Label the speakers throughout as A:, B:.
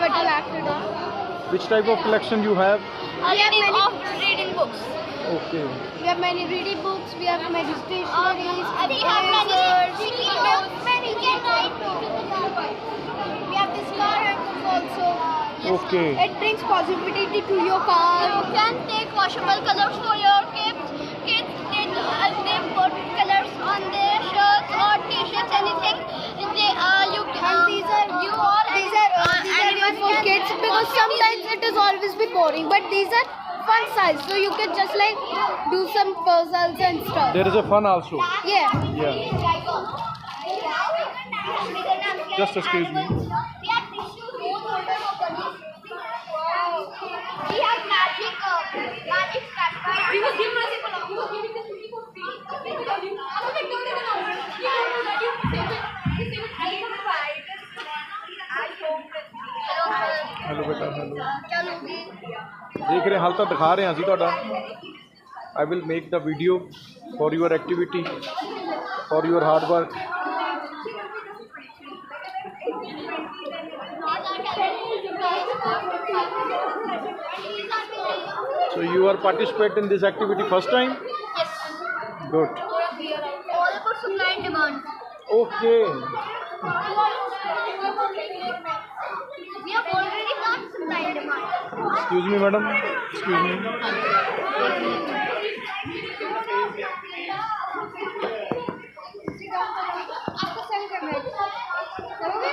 A: what you have to do.
B: Which type of collection you have?
A: We have many reading books.
B: Okay.
A: We have many reading books. We have many stationeries.
C: We have many
A: We have this car handles also.
B: Okay.
A: It brings positivity to your car.
C: You can take washable colors for your kids. Kids, they put colors on their shirts or t-shirts, anything.
A: These are good for kids because sometimes it is always be boring. But these are fun size, so you can just like do some puzzles and stuff.
B: There is a fun also.
A: Yeah.
B: Yeah. Just excuse me.
C: We have magic
B: hello बेटा hello देख रहे हाल तो दिखा रहे हैं ਅਸੀਂ ਤੁਹਾਡਾ I will make the video for your activity for your hard work. So you are participate in this activity first time?
C: Yes.
B: Good.
C: All about supply and demand.
B: Okay.
C: We have already got supply and demand.
B: Excuse me madam. Excuse me.
A: आपको cell करना है करोगे?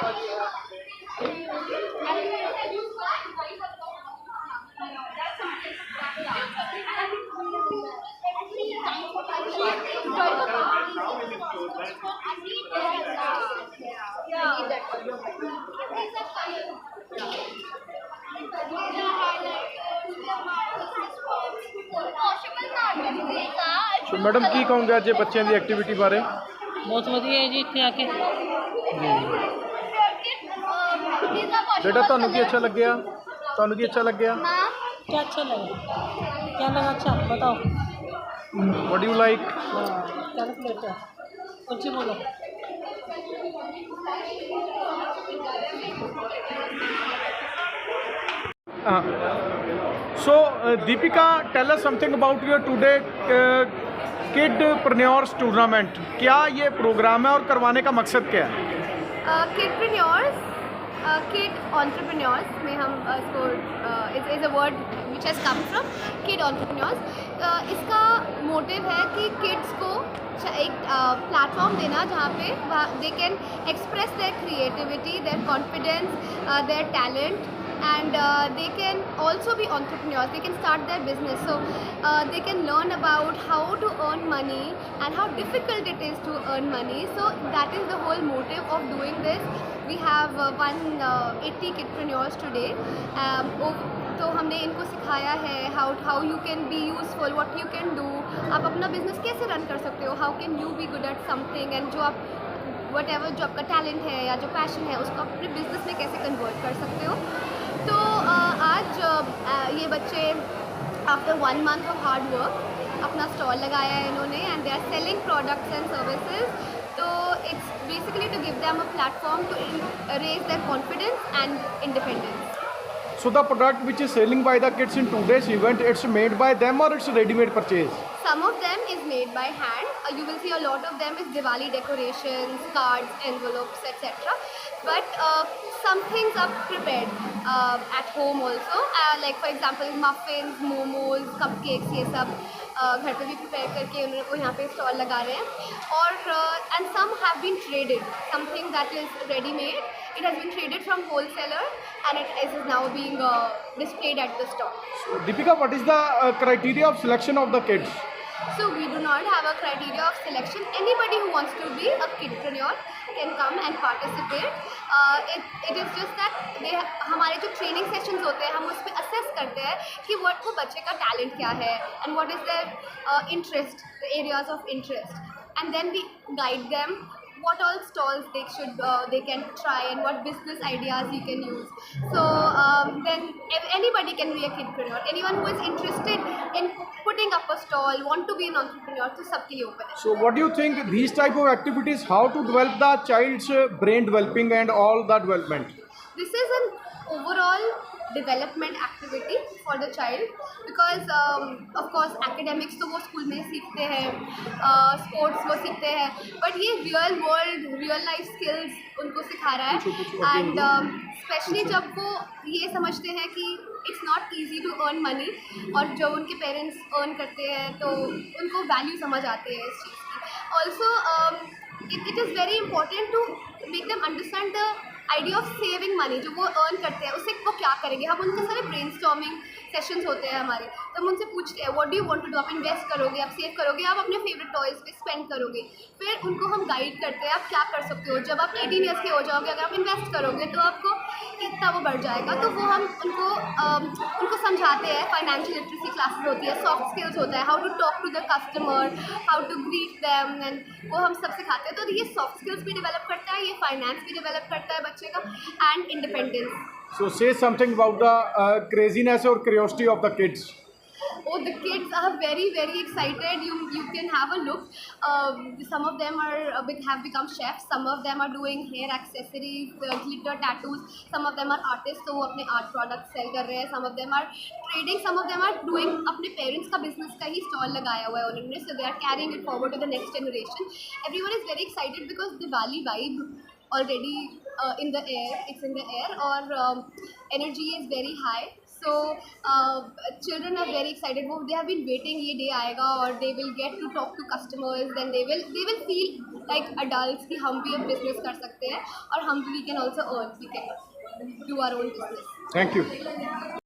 B: So madam की कहूँगा ਅੱਜ ਬੱਚਿਆਂ ਦੀ activity ਬਾਰੇ?
D: बहुत ਵਧੀਆ है जी इतने आके
B: बेटा ਤੁਹਾਨੂੰ ਕੀ ਅੱਛਾ ਲੱਗਿਆ? ਤੁਹਾਨੂੰ ਕੀ ਅੱਛਾ ਲੱਗਿਆ?
D: क्या अच्छा लगा क्या लगा अच्छा बताओ
B: What do you like?
D: Calculator कुछ ही बोलो
B: So Deepika, tell us something about your today Kidpreneurs tournament. क्या ये प्रोग्राम है और करवाने का मकसद क्या है?
C: Kidpreneurs, kid entrepreneurs में हम इसको is a word which has come from kid entrepreneurs. इसका मोटिव है कि kids को एक प्लेटफॉर्म देना जहाँ पे they can express their creativity, their confidence, their talent. And they can also be entrepreneurs. They can start their business, so they can learn about how to earn money and how difficult it is to earn money. So that is the whole motive of doing this. We have 180 kidpreneurs today. तो हमने इनको सिखाया है how you can be useful, what you can do. आप अपना business कैसे run कर सकते हो? How can you be good at something? And जो आप whatever जो आपका talent है या जो passion है उसको अपने business में कैसे convert कर सकते हो? तो आज ये बच्चे after 1 month of hard work अपना स्टॉल लगाया है इन्होंने and they are selling products and services. तो it's basically to give them a platform to raise their confidence and independence.
B: So the product which is selling by the kids in today's event, it's made by them or it's ready-made purchase?
C: Some of them is made by hand. You will see a lot of them is Diwali decorations, cards, envelopes, etc. But some things are prepared at home also. Like for example, muffins, momos, cupcakes, ये सब घर पे भी prepare करके उनको यहाँ पे stall लगा रहे हैं. और and some have been traded. Something that is ready-made. It has been traded from wholesaler and it is now being displayed at the stall.
B: So, Deepika, what is the criteria of selection of the kids?
C: So we do not have a criteria of selection. Anybody who wants to be a kidpreneur can come and participate. It is just that हमारे जो training sessions होते हैं हम उस पर assess करते हैं कि वो बच्चे का talent क्या है and what is their interest, the areas of interest, and then we guide them what all stalls they can try and what business ideas you can use. So then anybody can be a kidpreneur. Anyone who is interested in putting up a stall, want to be an entrepreneur, to सबके लिए open है.
B: So what do you think these type of activities, how to develop the child's brain developing and all the development?
C: This is overall development activity for the child, because of course academics तो वो school में सीखते हैं, sports वो सीखते हैं, but ये real world real life skills उनको सिखा रहा है. एंड स्पेशली जब वो ये समझते हैं कि it's not easy to earn money, और जब उनके पेरेंट्स अर्न करते हैं तो उनको वैल्यू समझ आती है इस चीज़ की. Also it is very important to make them understand the idea of saving money. जो वो अर्न करते हैं उससे वो क्या करेंगे. हम उनके सारे ब्रेनस्टॉर्मिंग सेशंस होते हैं हमारे, तो हम उनसे पूछते हैं what do you want to do. आप इन्वेस्ट करोगे, आप सेव करोगे, आप अपने फेवरेट टॉयज़ पे स्पेंड करोगे. फिर उनको हम गाइड करते हैं आप क्या कर सकते हो. जब आप 18 ईयर्स के हो जाओगे, अगर आप इन्वेस्ट करोगे तो आपको इतना वो बढ़ जाएगा. तो वो हम उनको समझाते हैं. फाइनेंशियल लिटरेसी क्लासेस होती है, सॉफ्ट स्किल्स होता है, how to talk to the customer, how to greet them, and वो हम सब सिखाते हैं. तो ये सॉफ्ट स्किल्स भी डेवलप करता है, ये फाइनेंस भी डेवलप करता है बच्चे का, and independence.
B: So say something about the craziness or curiosity of the kids.
C: Oh, the kids are very, very excited. You can have a look. Some of them have become chefs. Some of them are doing hair accessories, glitter tattoos. Some of them are artists, तो वो अपने art products sell कर रहे हैं. Some of them are trading. Some of them are doing अपने parents का business का ही stall लगाया हुआ है उन्होंने. So they are carrying it forward to the next generation. Everyone is very excited because Diwali vibe already in the air. It's in the air, or energy is very high. So children are very excited. They have been waiting ये day आएगा, और they will get to talk to customers. Then they will feel like adults कि हम भी अब business कर सकते हैं, और हम भी we can also earn. We can do our own business.
B: Thank you.